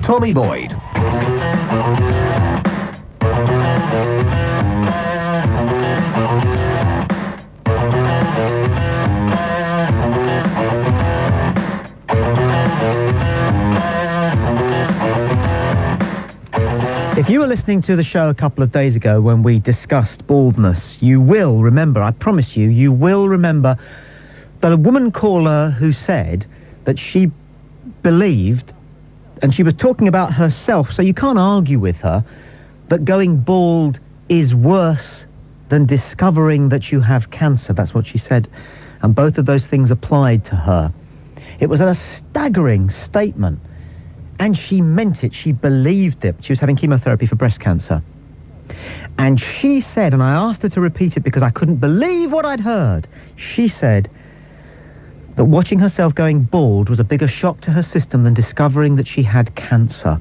Tommy Boyd. If you were listening to the show a couple of days ago when we discussed baldness, you will remember, I promise you, you will remember that a woman caller who said that she believed, and she was talking about herself, so you can't argue with her, that going bald is worse than discovering that you have cancer. That's what she said. And both of those things applied to her. It was a staggering statement. And she meant it. She believed it. She was having chemotherapy for breast cancer. And she said, and I asked her to repeat it because I couldn't believe what I'd heard. She said that watching herself going bald was a bigger shock to her system than discovering that she had cancer.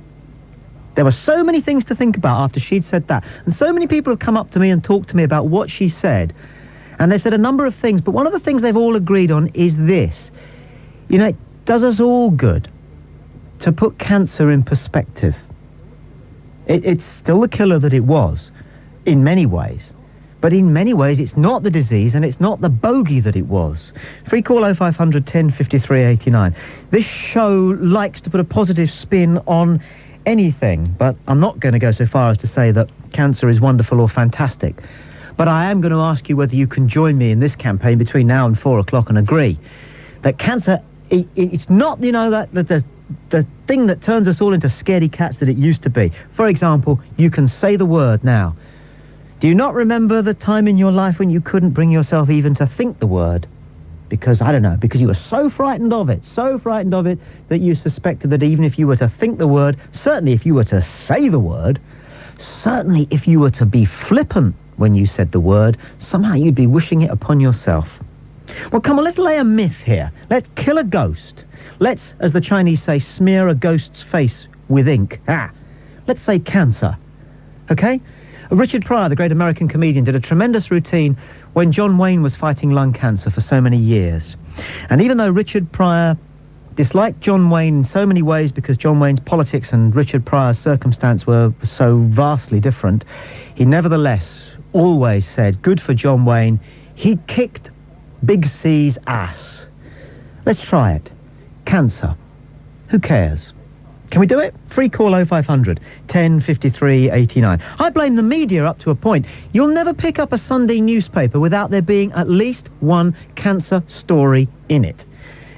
There were so many things to think about after she'd said that. And so many people have come up to me and talked to me about what she said. And they said a number of things. But one of the things they've all agreed on is this. You know, it does us all good to put cancer in perspective. It's still the killer that it was, in many ways. But in many ways, it's not the disease and it's not the bogey that it was. Free call 0500 10 53 89. This show likes to put a positive spin on anything, but I'm not going to go so far as to say that cancer is wonderful or fantastic. But I am going to ask you whether you can join me in this campaign between now and 4 o'clock and agree that cancer, it's not, you know, that the thing that turns us all into scaredy cats that it used to be. For example, you can say the word now. Do you not remember the time in your life when you couldn't bring yourself even to think the word? Because, I don't know, because you were so frightened of it that you suspected that even if you were to think the word, certainly if you were to say the word, certainly if you were to be flippant when you said the word, somehow you'd be wishing it upon yourself. Well, come on, let's lay a myth here. Let's kill a ghost. Let's, as the Chinese say, smear a ghost's face with ink. Let's say cancer. Okay? Richard Pryor, the great American comedian, did a tremendous routine when John Wayne was fighting lung cancer for so many years. And even though Richard Pryor disliked John Wayne in so many ways because John Wayne's politics and Richard Pryor's circumstance were so vastly different, he nevertheless always said, good for John Wayne, he kicked Big C's ass. Let's try it. Cancer. Who cares? Can we do it? Free call 0500 10 53 89. I blame the media up to a point. You'll never pick up a Sunday newspaper without there being at least one cancer story in it.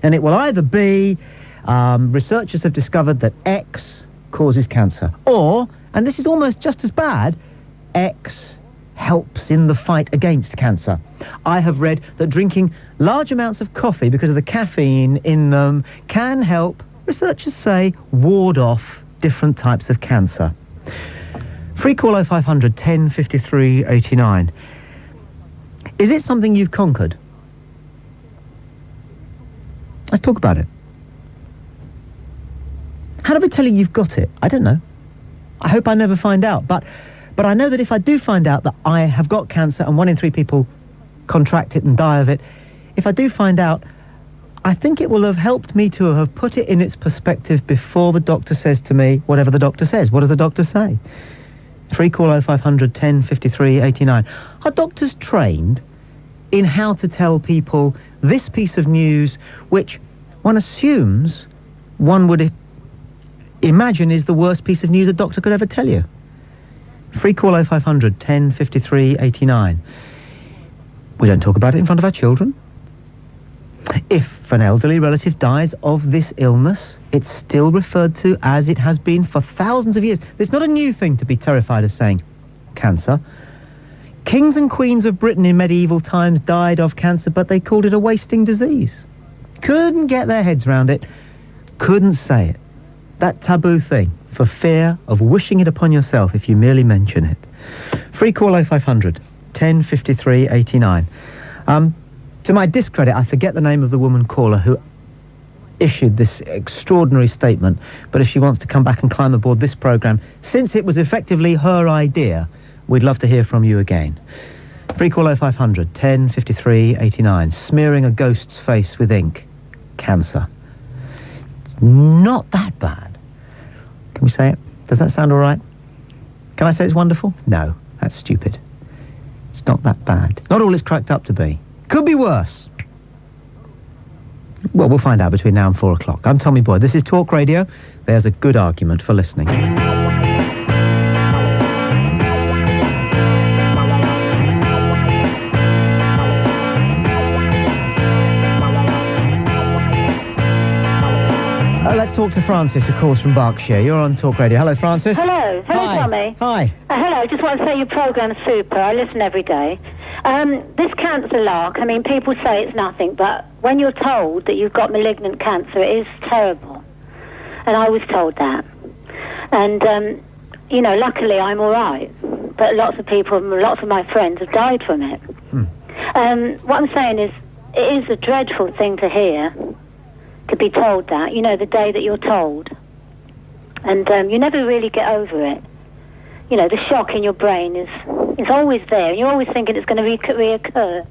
And it will either be researchers have discovered that X causes cancer, or, and this is almost just as bad, X helps in the fight against cancer. I have read that drinking large amounts of coffee because of the caffeine in them can help, researchers say, ward off different types of cancer. Free call 0500 10 53 89. Is it something you've conquered? Let's talk about it. How do we tell you you've got it? I don't know. I hope I never find out, but I know that if I do find out that I have got cancer and 1 in 3 people contract it and die of it, if I do find out, I think it will have helped me to have put it in its perspective before the doctor says to me whatever the doctor says. What does the doctor say? Free call 0500 10 53 89. Are doctors trained in how to tell people this piece of news, which one assumes, one would imagine is the worst piece of news a doctor could ever tell you? Free call 0500 10 53 89. We don't talk about it in front of our children. If an elderly relative dies of this illness, it's still referred to as it has been for thousands of years. It's not a new thing to be terrified of saying cancer. Kings and queens of Britain in medieval times died of cancer, but they called it a wasting disease. Couldn't get their heads round it. Couldn't say it. That taboo thing, for fear of wishing it upon yourself if you merely mention it. Free call 0500 10 53 89. To my discredit, I forget the name of the woman caller who issued this extraordinary statement, but if she wants to come back and climb aboard this programme, since it was effectively her idea, we'd love to hear from you again. Free call 0500 10 53 89. Smearing a ghost's face with ink. Cancer. Not that bad. we say it? Does that sound all right? Can I say it's wonderful? No, that's stupid. It's not that bad. Not all it's cracked up to be. Could be worse. Well, we'll find out between now and 4 o'clock. I'm Tommy Boyd. This is Talk Radio. There's a good argument for listening. Let's talk to Francis, of course, from Berkshire. You're on Talk Radio. Hello, Francis. Hello. Hello, Hi. Tommy. Hi. Hello. I just want to say your program's super. I listen every day. This cancer lark, I mean, people say it's nothing, but when you're told that you've got malignant cancer, it is terrible. And I was told that. And, you know, luckily I'm all right. But lots of my friends have died from it. What I'm saying is, it is a dreadful thing to hear, to be told that, you know, the day that you're told. And you never really get over it. You know, the shock in your brain is always there. You're always thinking it's going to reoccur.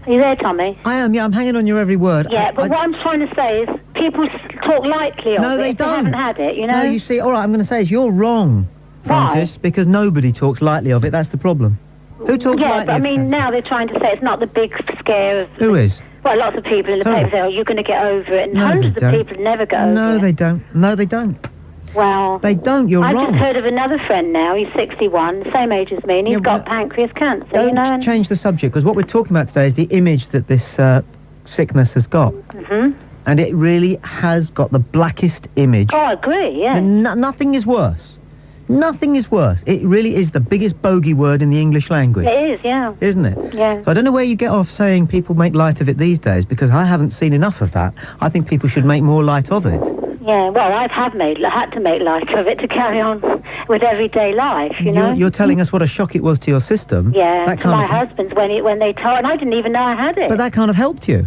Are you there, Tommy? I am, yeah, I'm hanging on your every word. Yeah, but what I'm trying to say is people talk lightly of it. No, they if don't. They haven't had it, you know? No, you see, all right, I'm going to say is you're wrong, Francis, because nobody talks lightly of it. That's the problem. Who talks lightly Yeah, but I of mean, cancer? now they're trying to say it's not the big scare of... Who is? Well, lots of people in the paper say, oh, you're going to get over it, and No, hundreds they of don't. people never get over it. No, they don't. No, they don't. Well... They don't, you're I've wrong. just heard of another friend now, he's 61, the same age as me, and he's got pancreas cancer, Don't you know? And change the subject, because what we're talking about today is the image that this sickness has got. And it really has got the blackest image. Oh, I agree, yeah. Nothing is worse. Nothing is worse. It really is the biggest bogey word in the English language. It is, yeah. Isn't it? Yeah. So I don't know where you get off saying people make light of it these days, because I haven't seen enough of that. I think people should make more light of it. Yeah, well, I had to make light of it to carry on with everyday life, you know? You're telling us what a shock it was to your system. Yeah, that to my husband's when they told, and I didn't even know I had it. But that kind of helped you.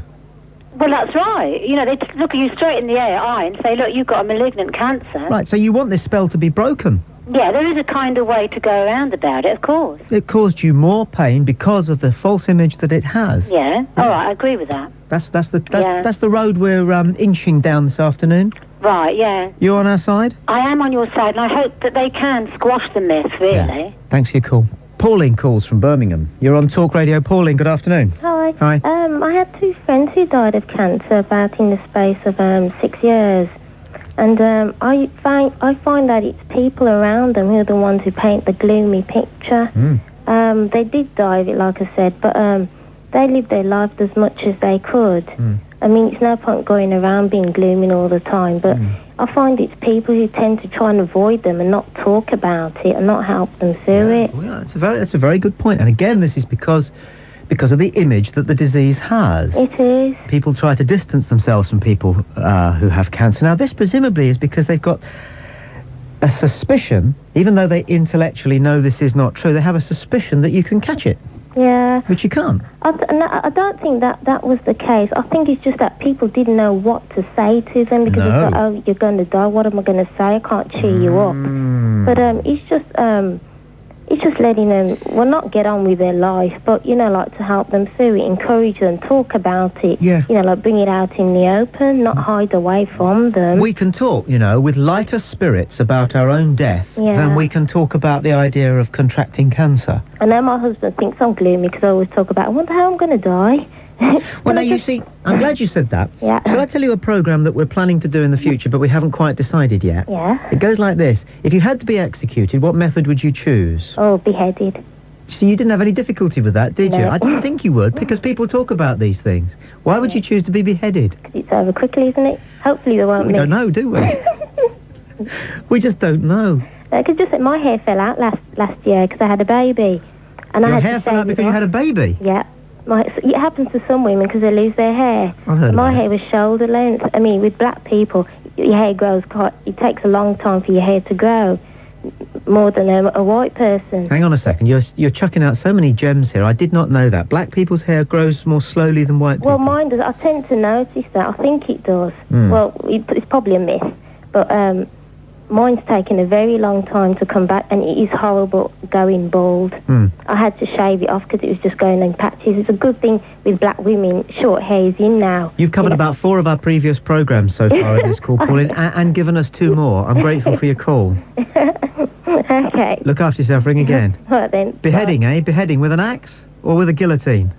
Well, that's right. You know, they look at you straight in the eye and say, look, you've got a malignant cancer. Right, so you want this spell to be broken. Yeah, there is a kind of way to go around about it, of course. It caused you more pain because of the false image that it has. Yeah, all right, I agree with that. That's the road we're inching down this afternoon. Right, yeah. You on our side? I am on your side, and I hope that they can squash the myth, really. Yeah. Thanks for your call. Pauline calls from Birmingham. You're on Talk Radio. Pauline, good afternoon. Hi. Hi. I had two friends who died of cancer about in the space of 6 years. And I find that it's people around them who are the ones who paint the gloomy picture. They did die of it, like I said, but they lived their life as much as they could. I mean, it's no point going around being gloomy all the time, but I find it's people who tend to try and avoid them and not talk about it and not help them through it. Well, that's a very good point. And again, this is because of the image that the disease has. It is. People try to distance themselves from people who have cancer. Now, this presumably is because they've got a suspicion, even though they intellectually know this is not true, they have a suspicion that you can catch it. Yeah. Which you can't. I don't think that was the case. I think it's just that people didn't know what to say to them because they thought, oh, you're going to die, what am I going to say? I can't cheer you up. But it's just letting them, well, not get on with their life, but, you know, like to help them through it, encourage them, talk about it. Yeah. You know, like bring it out in the open, not hide away from them. We can talk, you know, with lighter spirits about our own death than we can talk about the idea of contracting cancer. I know my husband thinks I'm gloomy because I always talk about, I wonder how I'm going to die. Well, now, you see, I'm glad you said that. Yeah. Shall I tell you a programme that we're planning to do in the future, but we haven't quite decided yet? Yeah. It goes like this. If you had to be executed, what method would you choose? Oh, beheaded. See, you didn't have any difficulty with that, did you? No. I didn't think you would, because people talk about these things. Why would you choose to be beheaded? Because it's over quickly, isn't it? Hopefully they won't We miss. don't know, do we? We just don't know. Because just my hair fell out last year because I had a baby. And Your I had hair to fell out shave it because you off. had a baby? Yeah. It happens to some women because they lose their hair. I've heard My about hair was shoulder length. I mean, with black people, your hair grows quite... It takes a long time for your hair to grow, more than a white person. Hang on a second. You're chucking out so many gems here. I did not know that. Black people's hair grows more slowly than white people. Well, mine does. I tend to notice that. I think it does. Well, it's probably a myth. But mine's taken a very long time to come back, and it is horrible going bald. I had to shave it off because it was just going in patches. It's a good thing with black women, short hair is in now. You've covered about 4 of our previous programmes so far in this call, Pauline, and given us 2 more. I'm grateful for your call. Okay. Look after yourself, ring again. Right then. Beheading, eh? Beheading with an axe or with a guillotine?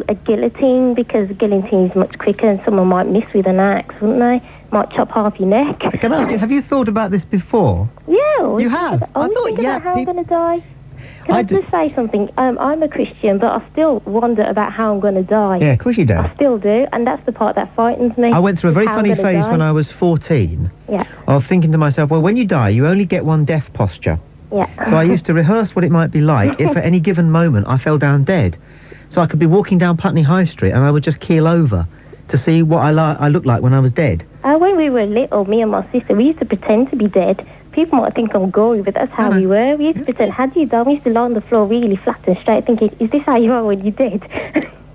A guillotine, because a guillotine is much quicker and someone might miss with an axe, wouldn't they? Might chop half your neck. Can I ask you, have you thought about this before? Yeah. You have? I thought, about how I'm going to die. Can I just say something? I'm a Christian, but I still wonder about how I'm going to die. Yeah, of course you do. I still do, and that's the part that frightens me. I went through a very funny phase when I was 14. Yeah. Of thinking to myself, well, when you die, you only get one death posture. Yeah. So I used to rehearse what it might be like if at any given moment I fell down dead. So I could be walking down Putney High Street and I would just keel over to see what I looked like when I was dead. When we were little, me and my sister, we used to pretend to be dead. People might think I'm gory, but that's how we were. We used to pretend, how do you die? We used to lie on the floor really flat and straight, thinking, is this how you are when you're dead?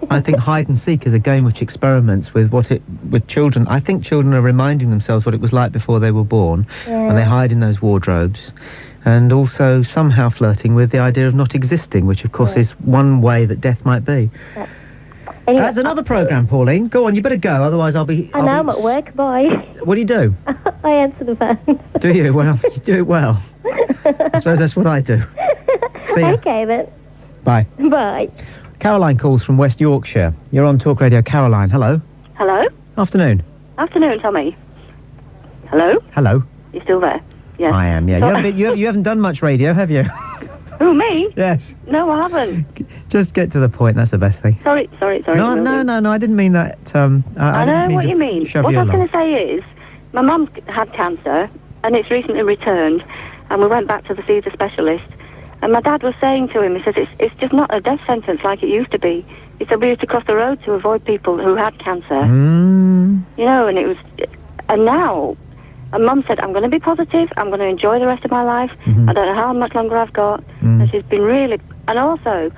I think hide and seek is a game which experiments with with children. I think children are reminding themselves what it was like before they were born, and they hide in those wardrobes. And also somehow flirting with the idea of not existing, which of course is one way that death might be. Yeah. Anyway, That's another programme, Pauline. Go on, you better go, otherwise I'll be... I know, I'm at work, bye. What do you do? I answer the phone. Do you? Well, you do it well. I suppose that's what I do. See ya. Okay, then. Bye. Bye. Caroline calls from West Yorkshire. You're on Talk Radio. Caroline, hello. Hello? Afternoon. Afternoon, Tommy. Hello? Hello. You still there? Yes. I am, yeah. You haven't done much radio, have you? Who, me? Yes. No, I haven't. Just get to the point, that's the best thing. Sorry. No, I didn't mean that. I know what you mean. Shove What you I was along. going to say is, my mum had cancer, and it's recently returned, and we went back to see the specialist, and my dad was saying to him, he says, it's just not a death sentence like it used to be. He said we used to cross the road to avoid people who had cancer. You know, and it was... And now... And Mum said, I'm going to be positive, I'm going to enjoy the rest of my life, I don't know how much longer I've got, and she's been really... And also,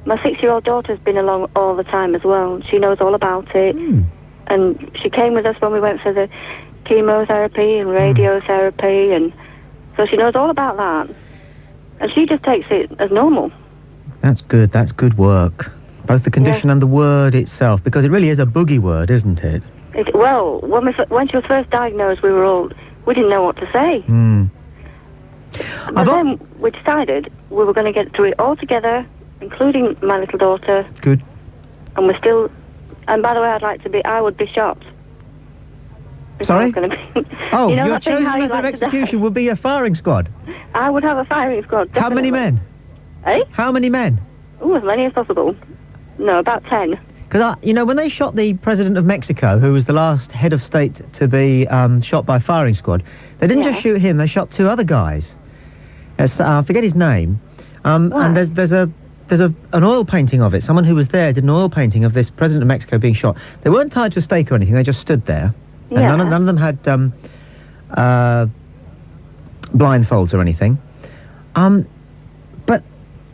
my 6-year-old daughter's been along all the time as well. She knows all about it, and she came with us when we went for the chemotherapy and radiotherapy, and so she knows all about that. And she just takes it as normal. That's good work. Both the condition and the word itself, because it really is a boogie word, isn't it? Well, when she was first diagnosed, we didn't know what to say. But then we decided we were going to get through it all together, including my little daughter. Good. And we're still... And by the way, I would be shot. Sorry? Oh, you know, your chosen method of execution would be a firing squad? I would have a firing squad, definitely. How many men? Eh? How many men? Oh, as many as possible. No, about 10. Because, when they shot the president of Mexico, who was the last head of state to be shot by firing squad, they didn't just shoot him, they shot 2 other guys. I forget his name. And there's an oil painting of it. Someone who was there did an oil painting of this president of Mexico being shot. They weren't tied to a stake or anything, they just stood there. And none of them had blindfolds or anything. But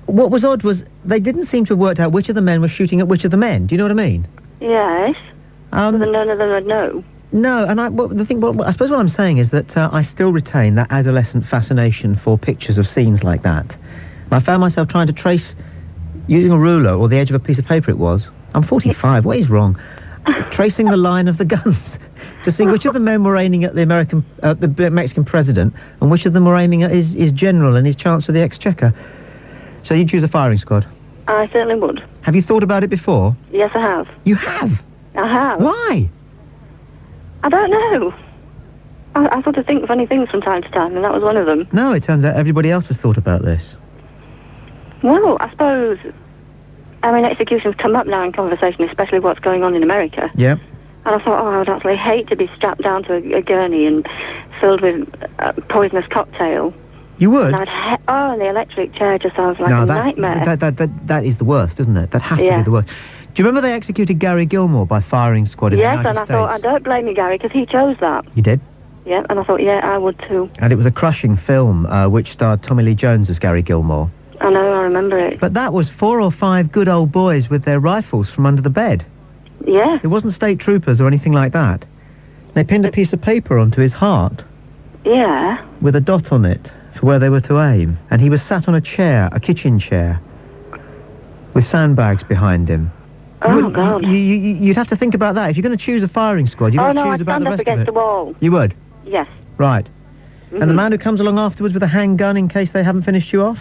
what was odd was they didn't seem to have worked out which of the men was shooting at which of the men. Do you know what I mean? Yes. But none of them would know. No, and I suppose what I'm saying is that I still retain that adolescent fascination for pictures of scenes like that. And I found myself trying to trace, using a ruler or the edge of a piece of paper it was. I'm 45, what is wrong? Tracing the line of the guns to see which of the men were aiming at the Mexican president and which of them were aiming at his general and his Chancellor of the Exchequer. So you choose a firing squad? I certainly would. Have you thought about it before? Yes, I have. You have? I have. Why? I don't know. I sort of think funny things from time to time, and that was one of them. No, it turns out everybody else has thought about this. Well, I suppose... executions come up now in conversation, especially what's going on in America. Yeah. And I thought, I would actually hate to be strapped down to a gurney and filled with poisonous cocktail. You would? And the electric chair just sounds like a nightmare. That is the worst, isn't it? That has to be the worst. Do you remember they executed Gary Gilmore by firing squad in the United States? Yes, and I thought, I don't blame you, Gary, because he chose that. You did? Yeah, and I thought, I would too. And it was a crushing film, which starred Tommy Lee Jones as Gary Gilmore. I know, I remember it. But that was 4 or 5 good old boys with their rifles from under the bed. Yeah. It wasn't state troopers or anything like that. They pinned a piece of paper onto his heart. Yeah. with a dot on it for where they were to aim. And he was sat on a chair, a kitchen chair, with sandbags behind him. Oh, God. You'd have to think about that. If you're going to choose a firing squad, you've got to choose about the I'd stand up rest of against it. the wall. You would? Yes. Right. And the man who comes along afterwards with a handgun in case they haven't finished you off?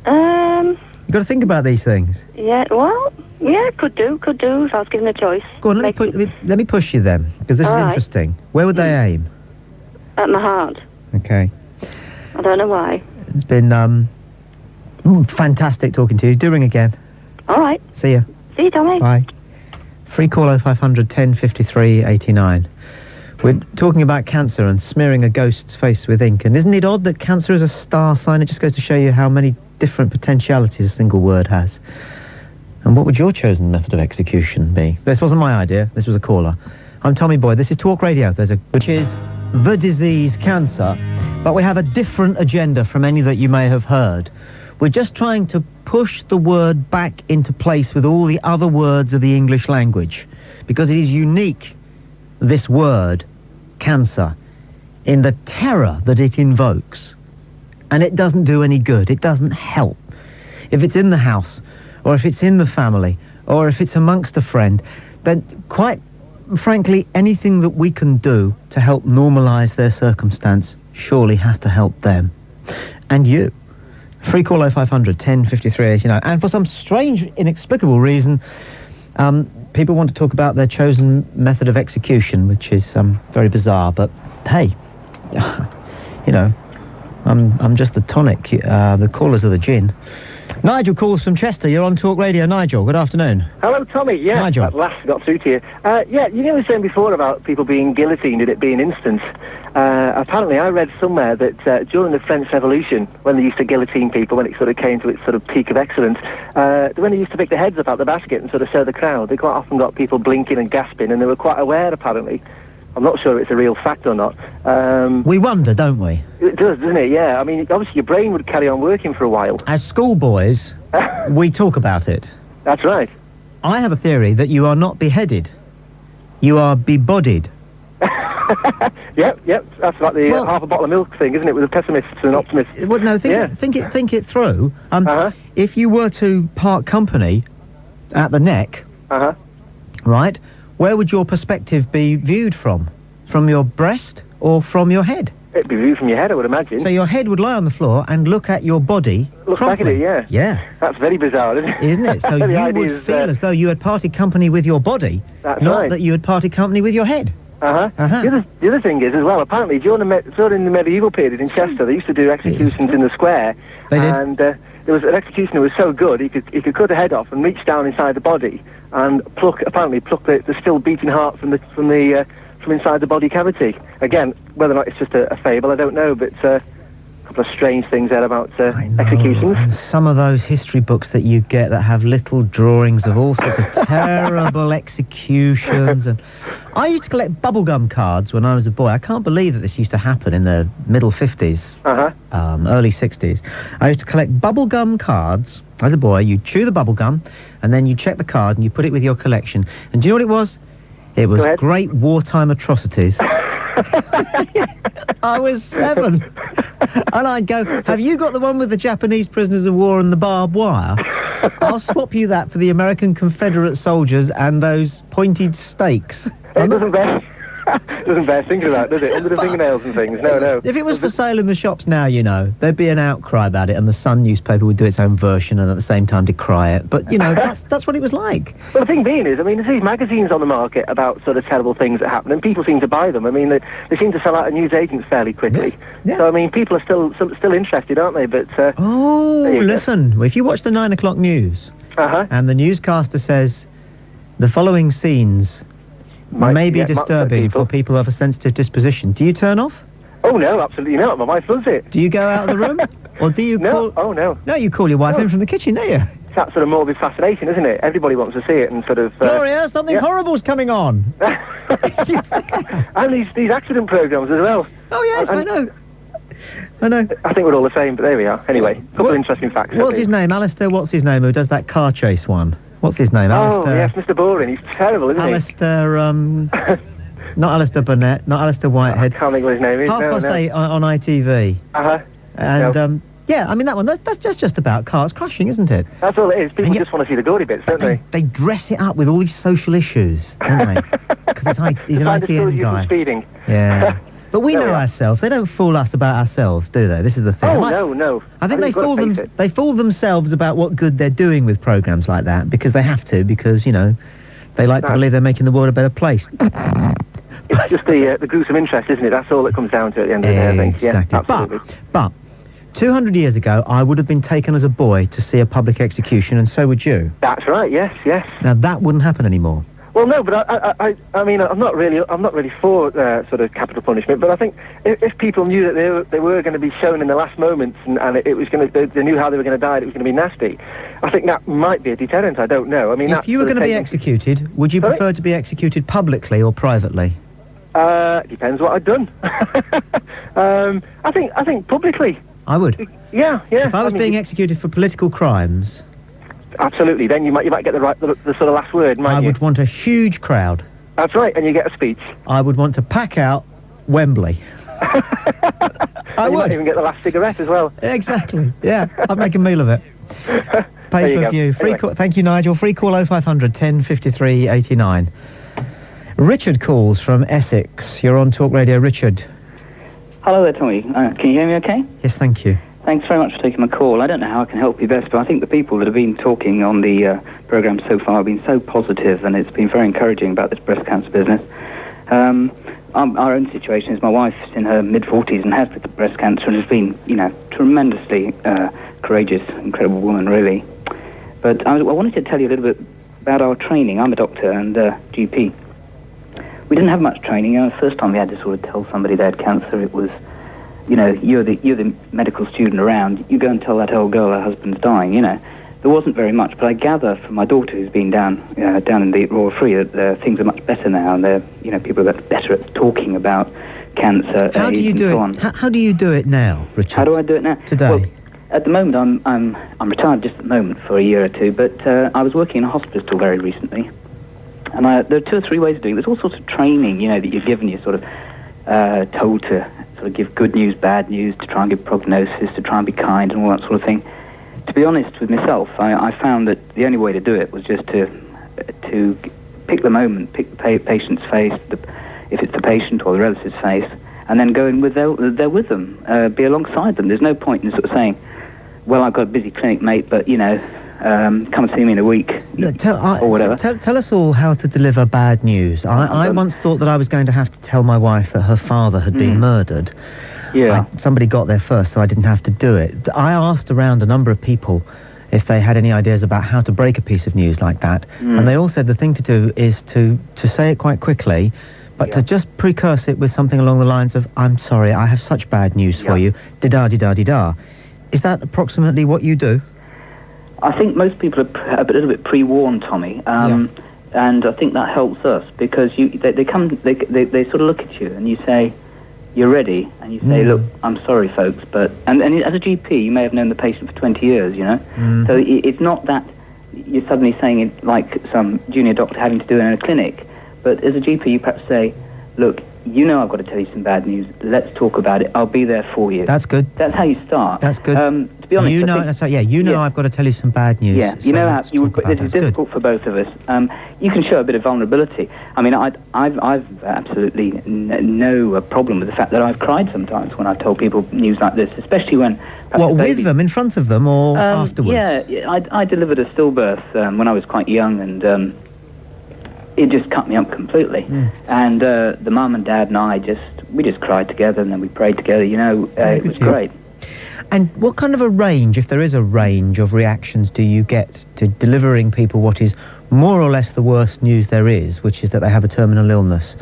You've got to think about these things. Yeah, well, yeah, could do, if I was given a choice. Go on, let me push you then, because this is interesting. Where would they aim? At my heart. Okay. I don't know why. It's been fantastic talking to you. Do ring again. All right. See ya. See you, Tommy. Bye. Free call 0500 1053 89. We're talking about cancer and smearing a ghost's face with ink. And isn't it odd that cancer is a star sign? It just goes to show you how many different potentialities a single word has. And what would your chosen method of execution be? This wasn't my idea. This was a caller. I'm Tommy Boyd. This is Talk Radio, which is the disease cancer. But we have a different agenda from any that you may have heard. We're just trying to push the word back into place with all the other words of the English language. Because it is unique, this word, cancer, in the terror that it invokes. And it doesn't do any good. It doesn't help. If it's in the house, or if it's in the family, or if it's amongst a friend, then quite frankly, anything that we can do to help normalise their circumstance surely has to help them. And you. Free call 0500 1053 89. And for some strange, inexplicable reason, people want to talk about their chosen method of execution, which is very bizarre. But hey, you know, I'm just the tonic. The callers are the gin. Nigel calls from Chester. You're on Talk Radio. Nigel, good afternoon. Hello, Tommy. Yeah, Nigel. At last got through to you. Yeah, you know, we were saying before about people being guillotined and it being instant. Apparently, I read somewhere that during the French Revolution, when they used to guillotine people, when it sort of came to its sort of peak of excellence, when they used to pick the heads up out the basket and sort of show the crowd, they quite often got people blinking and gasping, and they were quite aware, apparently. I'm not sure if it's a real fact or not. We wonder, don't we? It does, doesn't it? Yeah. I mean, obviously your brain would carry on working for a while. As schoolboys, we talk about it. That's right. I have a theory that you are not beheaded. You are bebodied. Yep. That's like the half a bottle of milk thing, isn't it, with the pessimists and optimists? Well, no, think it through. If you were to part company at the neck, right, where would your perspective be viewed from? From your breast or from your head? It'd be viewed from your head, I would imagine. So your head would lie on the floor and look at your body. Look back at it, yeah. Yeah. That's very bizarre, isn't it? Isn't it? So you would feel as though you had parted company with your body, that's not right. that you had parted company with your head. The other thing is, as well, apparently, during the medieval period in Chester, they used to do executions in the square. They did? And there was an executioner who was so good, he could cut the head off and reach down inside the body and pluck the still beating heart from inside the body cavity. Again, whether or not it's just a fable, I don't know, but a couple of strange things there about executions. And some of those history books that you get that have little drawings of all sorts of terrible executions. And I used to collect bubblegum cards when I was a boy. I can't believe that this used to happen in the middle 50s, early 60s. I used to collect bubblegum cards as a boy. You'd chew the bubblegum, and then you check the card, and you put it with your collection. And do you know what it was? It was great wartime atrocities. I was 7. And I'd go, have you got the one with the Japanese prisoners of war and the barbed wire? I'll swap you that for the American Confederate soldiers and those pointed stakes. It doesn't bear thinking about, does it? Under the fingernails and things. No. If it was for sale in the shops now, you know, there'd be an outcry about it, and the Sun newspaper would do its own version and at the same time decry it. But, you know, that's what it was like. Well, the thing being is, I mean, there's these magazines on the market about sort of terrible things that happen, and people seem to buy them. I mean, they seem to sell out of newsagents fairly quickly. Yeah. So, I mean, people are still interested, aren't they? But listen, if you watch the 9 o'clock news, and the newscaster says the following scenes may be disturbing for people of a sensitive disposition, do you turn off? Oh, no, absolutely not. My wife loves it. Do you go out of the room? Or do you call... Oh, no. No, you call your wife in from the kitchen, don't you? It's that sort of morbid fascination, isn't it? Everybody wants to see it and sort of... Gloria, something horrible's coming on. And these accident programmes as well. Oh, yes, I know. I think we're all the same, but there we are. Anyway, a couple of interesting facts. What's his name? Alistair, what's his name, who does that car chase one? What's his name? Oh, yes, Mr. Boring. He's terrible, isn't he? Alistair, Not Alistair Burnett, not Alistair Whitehead. I can't think what his name is. 8:30 on ITV. Uh-huh. And, yeah, I mean, that one, that's just about cars crashing, isn't it? That's all it is. People just want to see the gaudy bits, don't they? They dress it up with all these social issues, don't they? Because he's an ITN guy. Speeding. Yeah. But we know we are. ourselves. They don't fool us about ourselves, do they? This is the thing. Oh, no. I think they fool themselves about what good they're doing with programmes like that, because they have to, because, you know, they like to believe they're making the world a better place. It's just the gruesome interest, isn't it? That's all it comes down to at the end of the day, I think. Yeah, absolutely. But 200 years ago, I would have been taken as a boy to see a public execution, and so would you. That's right, yes. Now, that wouldn't happen anymore. Well, no, but I mean, I'm not really for sort of capital punishment. But I think if people knew that they were going to be shown in the last moments, and it was going to, they knew how they were going to die, it was going to be nasty. I think that might be a deterrent. I don't know. I mean, if you were going to be executed, would you prefer to be executed publicly or privately? Depends what I'd done. I think publicly. I would. Yeah. If I was being executed for political crimes. Absolutely. Then you might get the sort of last word, mightn't you? I would want a huge crowd. That's right, and you get a speech. I would want to pack out Wembley. I would. You might even get the last cigarette as well. Exactly. Yeah, I'd make a meal of it. Pay-per-view. Free call. Thank you, Nigel. Free call 0500 10 53 89. Richard calls from Essex. You're on Talk Radio, Richard. Hello there, Tommy. Can you hear me okay? Yes, thank you. Thanks very much for taking my call. I don't know how I can help you best, but I think the people that have been talking on the programme so far have been so positive, and it's been very encouraging about this breast cancer business. Our own situation is my wife's in her mid-40s and has breast cancer and has been, tremendously courageous, incredible woman, really. But I wanted to tell you a little bit about our training. I'm a doctor and GP. We didn't have much training. The first time we had to sort of tell somebody they had cancer, it was, you're the medical student around. You go and tell that old girl her husband's dying. There wasn't very much, but I gather from my daughter who's been down in the Royal Free that things are much better now, and people are better at talking about cancer. How do you do it? How do you do it now, Richard? How do I do it now? Today. Well, at the moment, I'm retired just at the moment for a year or two, but I was working in a hospital very recently, and there are 2 or 3 ways of doing it. There's all sorts of training, that you're given. You're sort of told to sort of give good news, bad news, to try and give prognosis, to try and be kind, and all that sort of thing. To be honest with myself, I found that the only way to do it was just to pick the moment, pick the patient's face, if it's the patient or the relative's face, and then go in with with them, be alongside them. There's no point in sort of saying, well, I've got a busy clinic, mate, but, come and see me in a week, or whatever. Tell us all how to deliver bad news. I once thought that I was going to have to tell my wife that her father had been murdered. Yeah. Somebody got there first, so I didn't have to do it. I asked around a number of people if they had any ideas about how to break a piece of news like that, and they all said the thing to do is to say it quite quickly, but to just precurse it with something along the lines of, I'm sorry, I have such bad news for you, di-da-di-da-di-da. Is that approximately what you do? I think most people are a little bit pre-warned, Tommy, and I think that helps us, because they sort of look at you and you say, you're ready, and you say, look, I'm sorry, folks, but... And as a GP, you may have known the patient for 20 years, So it's not that you're suddenly saying it like some junior doctor having to do it in a clinic, but as a GP, you perhaps say, look, I've got to tell you some bad news. Let's talk about it. I'll be there for you. That's good. That's how you start. That's good. To be honest, I've got to tell you some bad news. Yeah, how this is difficult for both of us. You can show a bit of vulnerability. I mean, I've absolutely no problem with the fact that I've cried sometimes when I've told people news like this, especially when... What, with them, in front of them, or afterwards? Yeah, I delivered a stillbirth when I was quite young, and it just cut me up completely. And the mum and dad and I we just cried together, and then we prayed together. It was great. And what kind of a range, if there is a range of reactions, do you get to delivering people what is more or less the worst news there is, which is that they have a terminal illness?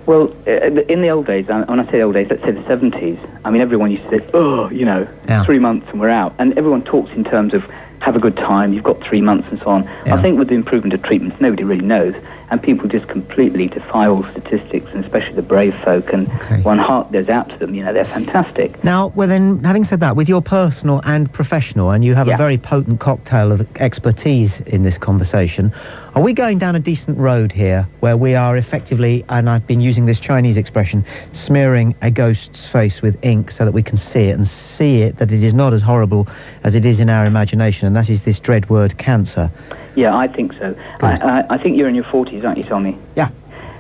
Well, in the old days, when I say the old days, let's say the 70s, I mean, everyone used to say, 3 months and we're out. And everyone talks in terms of have a good time, you've got 3 months and so on. I think with the improvement of treatments, nobody really knows. And people just completely defy all statistics, and especially the brave folk, and one heart goes out to them, they're fantastic. Now, well then, having said that, with your personal and professional, and you have a very potent cocktail of expertise in this conversation, Are we going down a decent road here where we are effectively, and I've been using this Chinese expression, smearing a ghost's face with ink so that we can see it and see it that it is not as horrible as it is in our imagination, and that is this dread word cancer? Yeah, I think so. I think you're in your 40s, aren't you, Tommy? Yeah.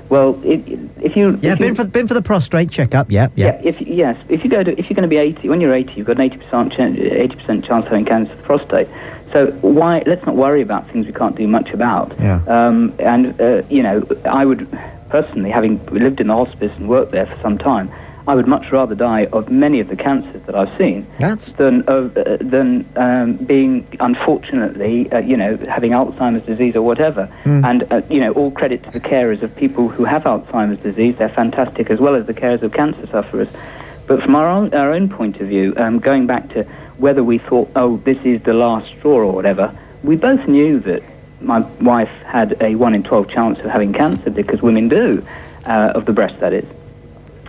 Well, if you... Yeah, been for the prostate checkup, yeah. If you're going to be 80, when you're 80, you've got an 80% chance of having cancer of the prostate. So let's not worry about things we can't do much about. Yeah. I would personally, having lived in the hospice and worked there for some time, I would much rather die of many of the cancers that I've seen than being, unfortunately, having Alzheimer's disease or whatever. And, all credit to the carers of people who have Alzheimer's disease. They're fantastic, as well as the carers of cancer sufferers. But from our own point of view, going back to whether we thought, oh, this is the last straw or whatever, we both knew that my wife had a 1 in 12 chance of having cancer, because women do, of the breast, that is.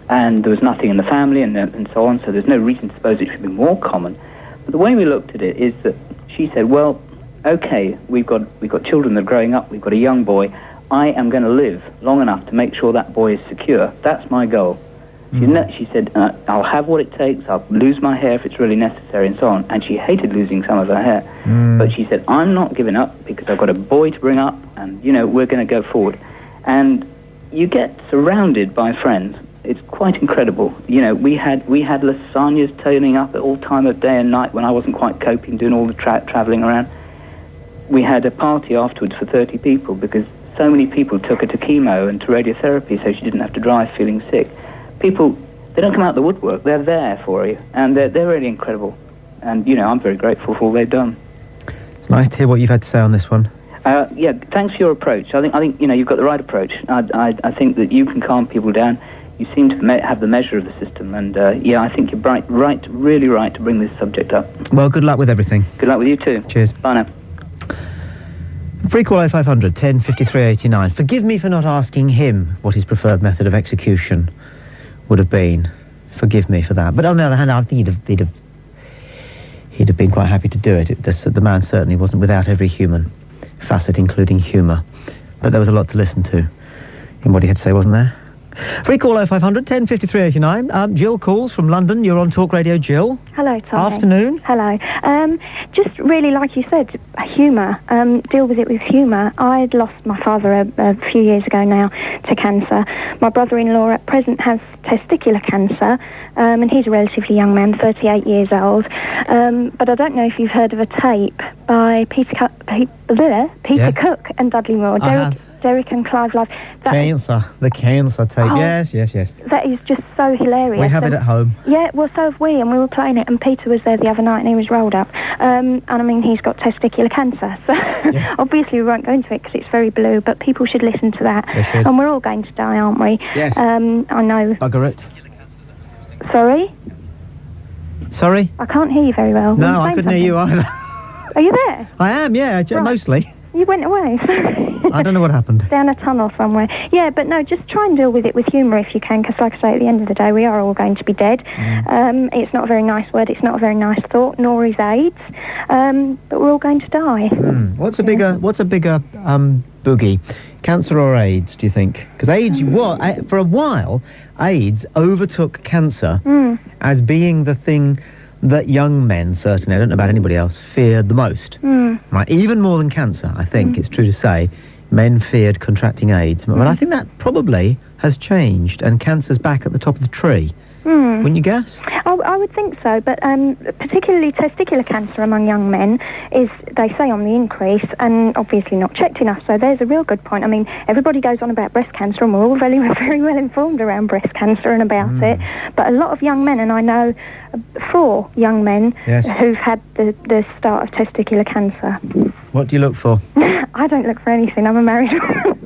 And there was nothing in the family and so on, so there's no reason to suppose it should be more common. But the way we looked at it is that she said, well, okay, we've got children that are growing up, we've got a young boy, I am going to live long enough to make sure that boy is secure. That's my goal. She said, I'll have what it takes, I'll lose my hair if it's really necessary and so on. And she hated losing some of her hair. But she said, I'm not giving up because I've got a boy to bring up and, we're going to go forward. And you get surrounded by friends. It's quite incredible. We had lasagnas turning up at all time of day and night when I wasn't quite coping, doing all the travelling around. We had a party afterwards for 30 people because so many people took her to chemo and to radiotherapy so she didn't have to drive feeling sick. People, they don't come out of the woodwork. They're there for you, and they're really incredible. And, I'm very grateful for all they've done. It's nice to hear what you've had to say on this one. Thanks for your approach. I think you've got the right approach. I think that you can calm people down. You seem to have the measure of the system, and I think you're really right to bring this subject up. Well, good luck with everything. Good luck with you too. Cheers. Bye now. Free call 0500 10 53 89. Forgive me for not asking him what his preferred method of execution would have been. Forgive me for that. But on the other hand, I think he'd have been quite happy to do it. The man certainly wasn't without every human facet, including humour. But there was a lot to listen to in what he had to say, wasn't there? Free call 0500 10 53 89. Jill calls from London. You're on Talk Radio, Jill. Hello, Tommy. Afternoon. Hello. Just really, like you said, humour. Deal with it with humour. I'd lost my father a few years ago now to cancer. My brother-in-law at present has testicular cancer, and he's a relatively young man, 38 years old. But I don't know if you've heard of a tape by Peter Cook and Dudley Moore. Derek and Clive Live. The cancer tape. Yes. That is just so hilarious. We have it at home. Yeah, well, so have we, and we were playing it, and Peter was there the other night, and he was rolled up. And I mean, he's got testicular cancer, so obviously we won't go into it because it's very blue, but people should listen to that. They should. And we're all going to die, aren't we? Yes. I know. Bugger it. Sorry? I can't hear you very well. No, I couldn't hear you either. Are you there? I am, yeah, right. Mostly. You went away. I don't know what happened. Down a tunnel somewhere. Yeah, but no, just try and deal with it with humour if you can, because like I say, at the end of the day, we are all going to be dead. It's not a very nice word, it's not a very nice thought, nor is AIDS, but we're all going to die. What's a bigger boogie? Cancer or AIDS, do you think? Because AIDS, for a while, AIDS overtook cancer as being the thing that young men, certainly, I don't know about anybody else, feared the most. Right, even more than cancer, I think, it's true to say, men feared contracting AIDS. But I think that probably has changed, and cancer's back at the top of the tree. Wouldn't you guess? I would think so, but particularly testicular cancer among young men is, they say, on the increase, and obviously not checked enough, so there's a real good point. I mean, everybody goes on about breast cancer, and we're all very, very well informed around breast cancer and about it, but a lot of young men, and I know 4 young men who've had the start of testicular cancer. What do you look for? I don't look for anything, I'm a married woman.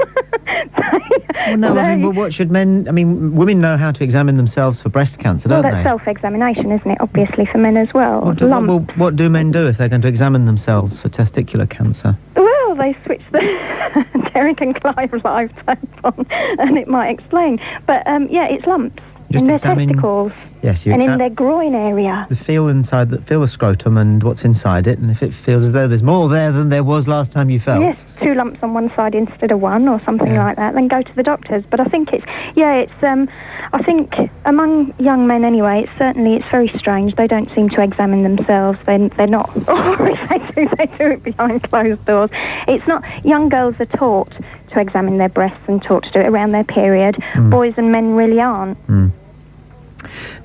Well, no, I mean, what should men... I mean, women know how to examine themselves for breast cancer, don't they? Well, that's self-examination, isn't it? Obviously, for men as well. What do men do if they're going to examine themselves for testicular cancer? Well, they switch the Derek and Clive live tape on, and it might explain. But, it's lumps in their testicles. Yes, you and in can. their groin area. Feel the scrotum and what's inside it, and if it feels as though there's more there than there was last time you felt. Yes, 2 lumps on one side instead of 1 or something like that, then go to the doctors. But I think I think among young men anyway, it's very strange. They don't seem to examine themselves. They're not, or if they do it behind closed doors. It's not, young girls are taught to examine their breasts and taught to do it around their period. Boys and men really aren't.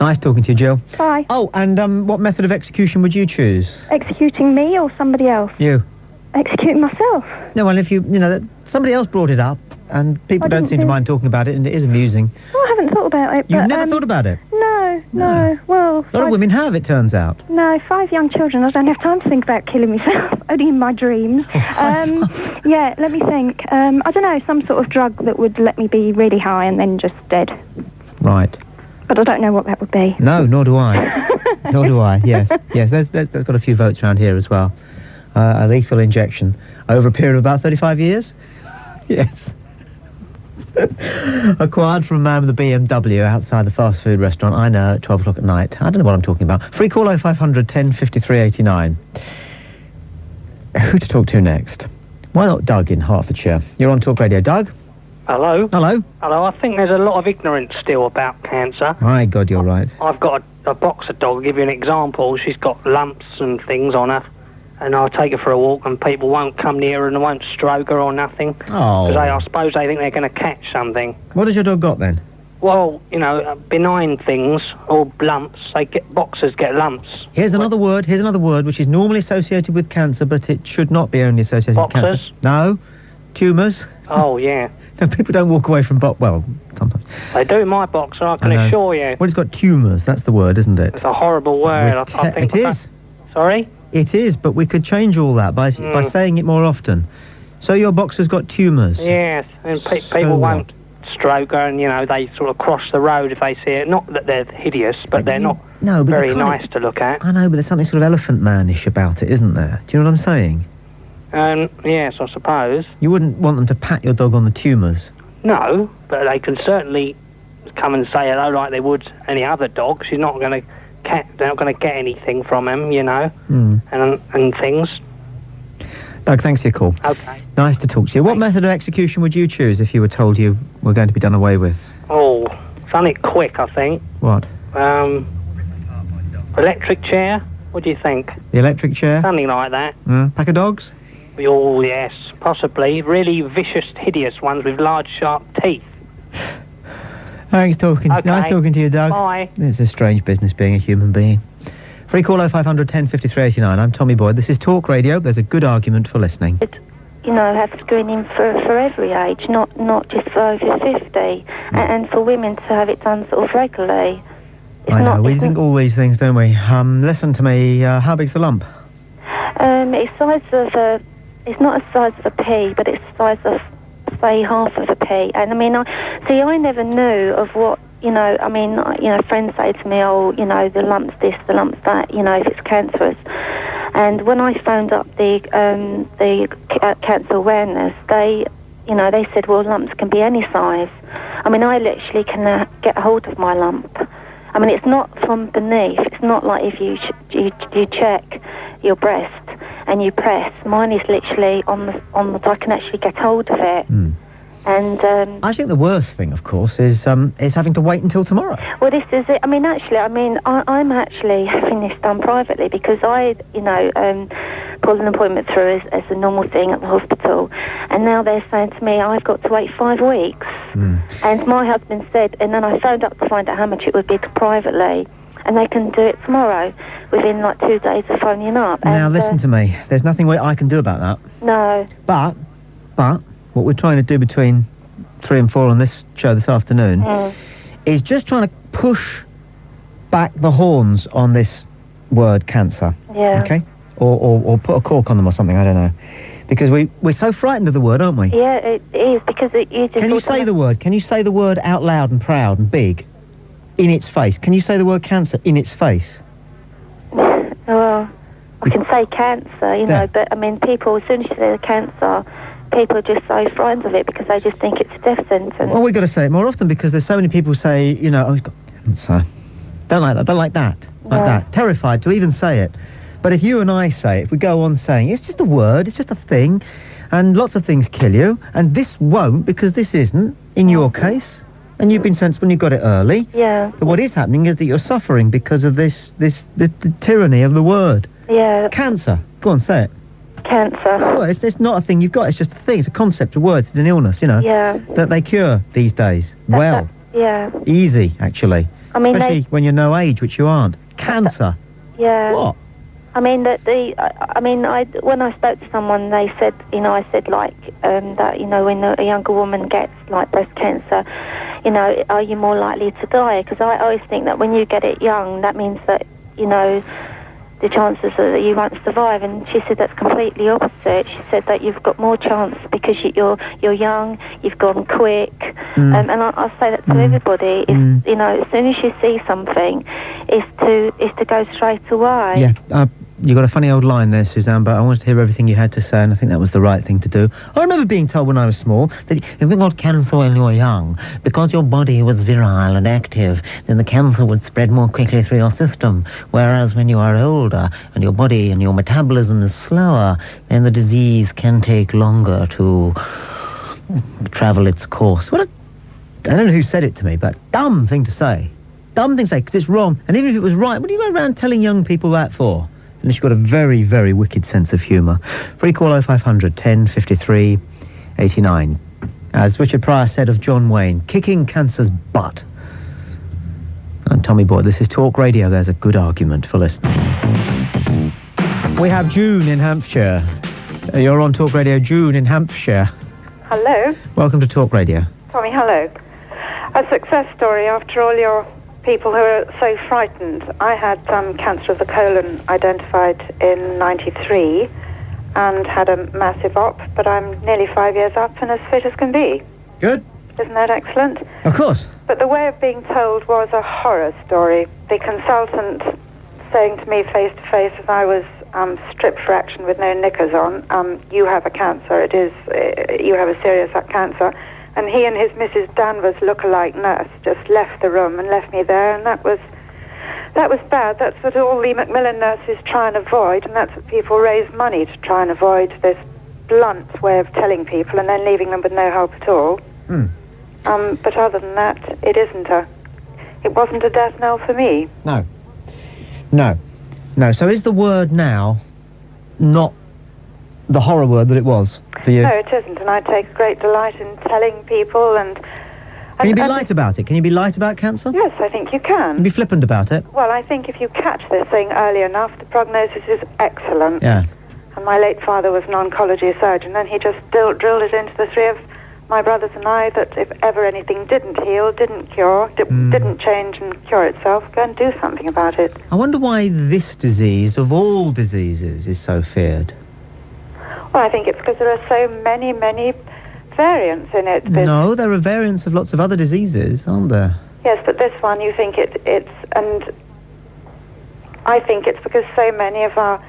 Nice talking to you, Jill. Bye. Oh, and what method of execution would you choose? Executing me or somebody else? You. Executing myself. No, well, if somebody else brought it up, and people don't seem to mind talking about it, and it is amusing. Well, I haven't thought about it. You've never thought about it? No. Well, a lot of women have, it turns out. No, 5 young children. I don't have time to think about killing myself. Only in my dreams. Yeah, let me think. I don't know, some sort of drug that would let me be really high and then just dead. Right. But I don't know what that would be. No, nor do I. Nor do I. Yes. There's got a few votes around here as well. A lethal injection over a period of about 35 years. Yes. Acquired from a man with a BMW outside the fast food restaurant. I know, at 12 o'clock at night. I don't know what I'm talking about. Free call 0500 10 53 89. Who to talk to next? Why not Doug in Hertfordshire? You're on Talk Radio. Doug? Hello. Hello. Hello. I think there's a lot of ignorance still about cancer. My God, you're right. I've got a boxer dog. I'll give you an example. She's got lumps and things on her, and I'll take her for a walk, and people won't come near her and won't stroke her or nothing. Oh. Because I suppose they think they're going to catch something. What has your dog got then? Well, benign things or lumps. Boxers get lumps. Here's another word which is normally associated with cancer, but it should not be only associated with cancer. Boxers? No. Tumours. Oh, yeah. No, people don't walk away from well, sometimes. They do my boxer, I can assure you. Well, it's got tumours, that's the word, isn't it? It's a horrible word. I think it is. Sorry? It is, but we could change all that by saying it more often. So your boxer's got tumours? Yes, and people won't stroke her, and, they sort of cross the road if they see it. Not that they're hideous, but they're not very nice to look at. I know, but there's something sort of elephant man-ish about it, isn't there? Do you know what I'm saying? Yes, I suppose. You wouldn't want them to pat your dog on the tumours? No, but they can certainly come and say hello like they would any other dog. She's not going to they're not going to get anything from him, and things. Doug, thanks for your call. Okay. Nice to talk to you. What method of execution would you choose if you were told you were going to be done away with? Oh, something quick, I think. What? Electric chair? What do you think? The electric chair? Something like that. Pack of dogs? Oh, yes, possibly. Really vicious, hideous ones with large, sharp teeth. Thanks talking. Okay. Nice talking to you, Doug. Bye. It's a strange business being a human being. Free call 0500 10 53 89. I'm Tommy Boyd. This is Talk Radio. There's a good argument for listening. Have screening for every age, not just for over 50, and for women to have it done sort of regularly. I know, we think all these things, don't we? Listen to me, how big's the lump? It's not the size of a pea, but it's the size of, say, half of a pea. And I never knew of what, friends say to me, the lump's this, the lump's that, if it's cancerous. And when I phoned up the cancer awareness, they said, well, lumps can be any size. I literally can get hold of my lump. It's not from beneath. It's not like if you check your breast and you press. Mine is literally on the. I can actually get hold of it. And I think the worst thing, of course, is having to wait until tomorrow. Well, this is it. I'm actually having this done privately because I, pulled an appointment through as a normal thing at the hospital, and now they're saying to me I've got to wait 5 weeks. And my husband said, and then I phoned up to find out how much it would be privately, and they can do it tomorrow within 2 days of phoning up. Now listen to me. There's nothing I can do about that. No. But what we're trying to do between 3 and 4 on this show this afternoon is just trying to push back the horns on this word cancer. Yeah. Okay? Or put a cork on them or something, I don't know. Because we're so frightened of the word, aren't we? Yeah, it is, because you just... Can you say the word? Can you say the word out loud and proud and big? In its face. Can you say the word cancer in its face? Well, I can say cancer, but, people, as soon as you say the cancer, people are just so frightened of it because they just think it's a death sentence. Well, we've got to say it more often because there's so many people say, oh, he's got cancer. Don't like that. Don't like that. Like No. that. Terrified to even say it. But if you and I say it, if we go on saying it's just a word, it's just a thing, and lots of things kill you, and this won't because this isn't, in your case, and you've been sensible and you got it early. Yeah. But what is happening is that you're suffering because of the tyranny of the word. Yeah. Cancer. Go on, say it. Cancer. Well, it's not a thing you've got, it's just a thing. It's a concept of words. It's an illness, you know, Yeah. that they cure these days. Well, Yeah. easy, actually. I mean, Especially when you're no age, which you aren't. Cancer. Yeah. What? I mean when I spoke to someone, they said, I said that when a younger woman gets like breast cancer, are you more likely to die? Because I always think that when you get it young, that means that the chances are that you won't survive. And she said that's completely opposite. She said that you've got more chance because you're young, you've gone quick, and I say that to everybody. Is as soon as you see something, is to go straight away. Yeah. You got a funny old line there, Suzanne, but I wanted to hear everything you had to say, and I think that was the right thing to do. I remember being told when I was small that if you got cancer when you were young, because your body was virile and active, then the cancer would spread more quickly through your system. Whereas when you are older and your body and your metabolism is slower, then the disease can take longer to travel its course. I don't know who said it to me, but dumb thing to say. Dumb thing to say, because it's wrong. And even if it was right, what do you go around telling young people that for? Unless you've got a very, very wicked sense of humour. Free call 0500 10 53 89. As Richard Pryor said of John Wayne, kicking cancer's butt. I'm Tommy Boyd. This is Talk Radio. There's a good argument for listening. We have June in Hampshire. You're on Talk Radio. June in Hampshire. Hello. Welcome to Talk Radio. Tommy, hello. A success story after all your people who are so frightened. I had cancer of the colon identified in 93 and had a massive op, but I'm nearly 5 years up and as fit as can be. Good. Isn't that excellent? Of course. But the way of being told was a horror story. The consultant saying to me face to face as I was stripped for action with no knickers on, you have a cancer, you have a serious cancer. And he and his Mrs. Danvers look-alike nurse just left the room and left me there, and that was bad. That's what all the Macmillan nurses try and avoid, and that's what people raise money to try and avoid, this blunt way of telling people and then leaving them with no help at all. But other than that, it wasn't a death knell for me. No. So is the word now not the horror word that it was for you? No, it isn't, and I take great delight in telling people and... Can you be light about it? Can you be light about cancer? Yes, I think you can. And be flippant about it? Well, I think if you catch this thing early enough, the prognosis is excellent. Yeah. And my late father was an oncology surgeon, and he just drilled it into the three of my brothers and I that if ever anything didn't heal, didn't cure, didn't change and cure itself, go and do something about it. I wonder why this disease, of all diseases, is so feared. Well, I think it's because there are so many, many variants in it. No, there are variants of lots of other diseases, aren't there? Yes, but this one, you think it's... And I think it's because so many of our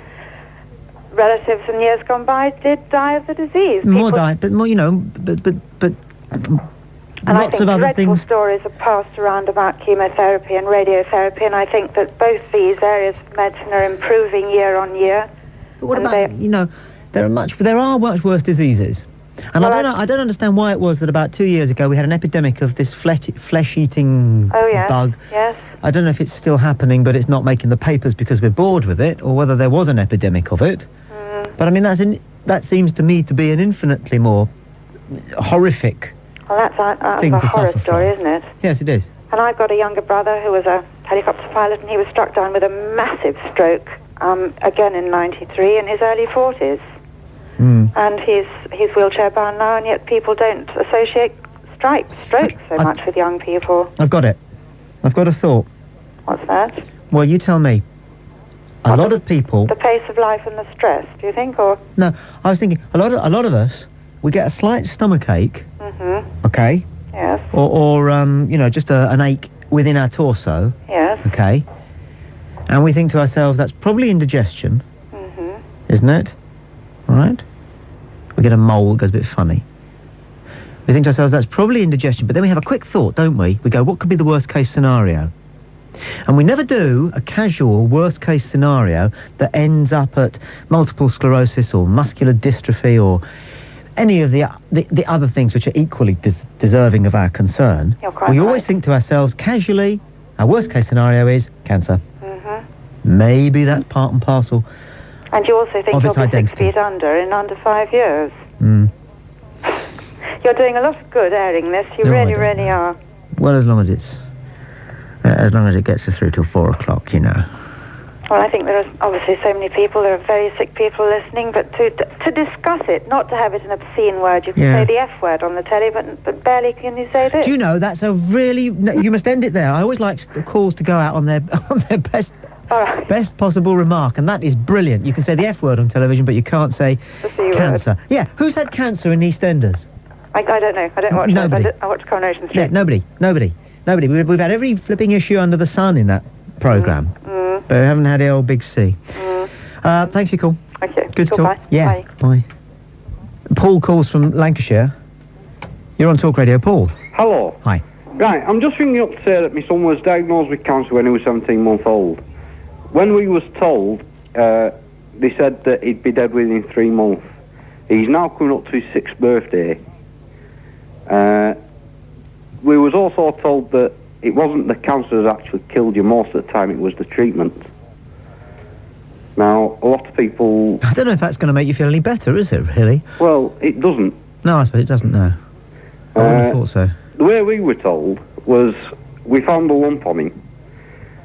relatives in years gone by did die of the disease. More die, but more, but and lots I think of other dreadful things. stories are passed around about chemotherapy and radiotherapy, and I think that both these areas of medicine are improving year on year. But what about, there are much worse diseases. And Well, I don't understand why it was that about 2 years ago we had an epidemic of this flesh-eating bug. Yes. I don't know if it's still happening, but it's not making the papers because we're bored with it, or whether there was an epidemic of it. But I mean, that seems to me to be an infinitely more horrific Well, that's thing a to horror suffer story, from. isn't it? Yes, it is. And I've got a younger brother who was a helicopter pilot, and he was struck down with a massive stroke, again in 93, in his early 40s. And he's wheelchair-bound now, and yet people don't associate strokes so much with young people. I've got it. I've got a thought. What's that? Well, you tell me. A lot of people... The pace of life and the stress, do you think, or...? No, I was thinking, a lot of us, we get a slight stomach ache, okay? Yes. Or just an ache within our torso. Yes. Okay? And we think to ourselves, that's probably indigestion, isn't it? All right? We get a mole that goes a bit funny. We think to ourselves, that's probably indigestion, but then we have a quick thought, don't we? We go, what could be the worst case scenario? And we never do a casual worst-case scenario that ends up at multiple sclerosis or muscular dystrophy or any of the other things which are equally deserving of our concern. You're quite We always right. think to ourselves, casually, our worst-case scenario is cancer. Maybe that's part and parcel. And you also think Of you'll its be 6 identity. feet under in under 5 years. Mm. You're doing a lot of good airing this. You No, I really, don't. really are. Well, as long as it gets us through till 4 o'clock, you know. Well, I think there are obviously so many people, there are very sick people listening, but to discuss it, not to have it an obscene word. You can Yeah. say the F word on the telly, but barely can you say this. Do you know, that's a really... No, you must end it there. I always like calls to go out on their best... All right. Best possible remark, and that is brilliant. You can say the F word on television, but you can't say The C word. cancer. Yeah, who's had cancer in EastEnders? I don't know. I don't watch Nobody. that. I watch Coronation Street. Yeah, nobody. We've had every flipping issue under the sun in that programme, but we haven't had the old big C. Thanks for your call. Okay. Good to Goodbye. talk. Yeah, Bye. Paul calls from Lancashire. You're on Talk Radio, Paul. Hello. Hi. Right, I'm just ringing up to say that my son was diagnosed with cancer when he was 17 months old. When we was told, they said that he'd be dead within 3 months. He's now coming up to his 6th birthday. We was also told that it wasn't the cancer that actually killed you most of the time, it was the treatment. Now, a lot of people... I don't know if that's going to make you feel any better, is it, really? Well, it doesn't. No, I suppose it doesn't, no. I would have thought so. The way we were told was we found a lump on him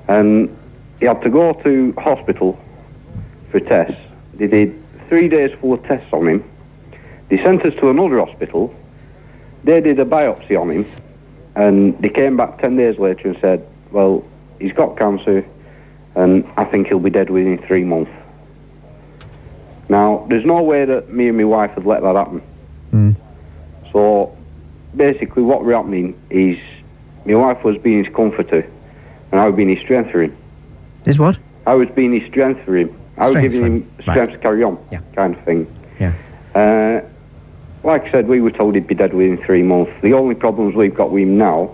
and he had to go to hospital for tests. They did 3 days full of tests on him. They sent us to another hospital. They did a biopsy on him and they came back 10 days later and said, well, he's got cancer and I think he'll be dead within 3 months. Now, there's no way that me and my wife would let that happen. So, basically what were happening is my wife was being his comforter and I was being his strength for him. Is what? I was being his strength for him. I was Strength giving for him him. strength Right. to carry on, Yeah. kind of thing. Yeah. Like I said, we were told he'd be dead within 3 months. The only problems we've got with him now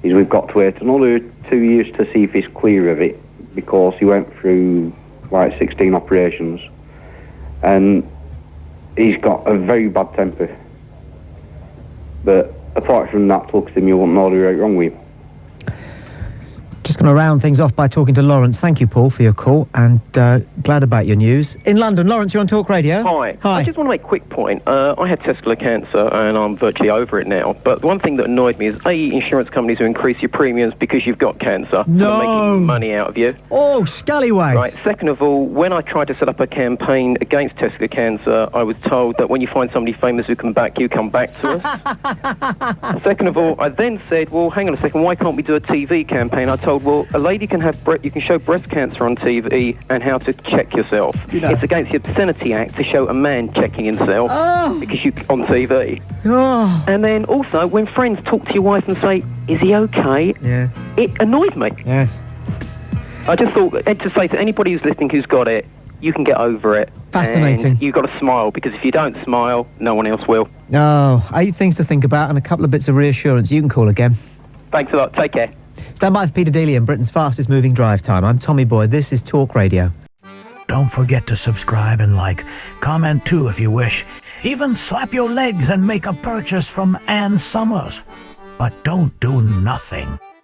is we've got to wait another 2 years to see if he's clear of it because he went through like 16 operations and he's got a very bad temper. But apart from that, looks to him, you won't know right wrong with him. Just going to round things off by talking to Lawrence. Thank you, Paul, for your call, and glad about your news. In London, Lawrence, you're on Talk Radio. Hi. Hi. I just want to make a quick point. I had testicular cancer, and I'm virtually over it now. But one thing that annoyed me is, insurance companies who increase your premiums because you've got cancer. No. They're making money out of you. Oh, scallywags. Right. Second of all, when I tried to set up a campaign against testicular cancer, I was told that when you find somebody famous who can back you, come back to us. Second of all, I then said, well, hang on a second, why can't we do a TV campaign? I told, well, a lady can have you can show breast cancer on TV and how to check yourself. You know. It's against the Obscenity Act to show a man checking himself because you on TV. Oh. And then also, when friends talk to your wife and say, is he okay? Yeah. It annoys me. Yes. I just thought, to say to anybody who's listening who's got it, you can get over it. Fascinating. And you've got to smile, because if you don't smile, no one else will. Oh, 8 things to think about and a couple of bits of reassurance. You can call again. Thanks a lot. Take care. Stand by for Peter Dealey and Britain's fastest moving drive time. I'm Tommy Boyd. This is Talk Radio. Don't forget to subscribe and like. Comment too if you wish. Even slap your legs and make a purchase from Ann Summers. But don't do nothing.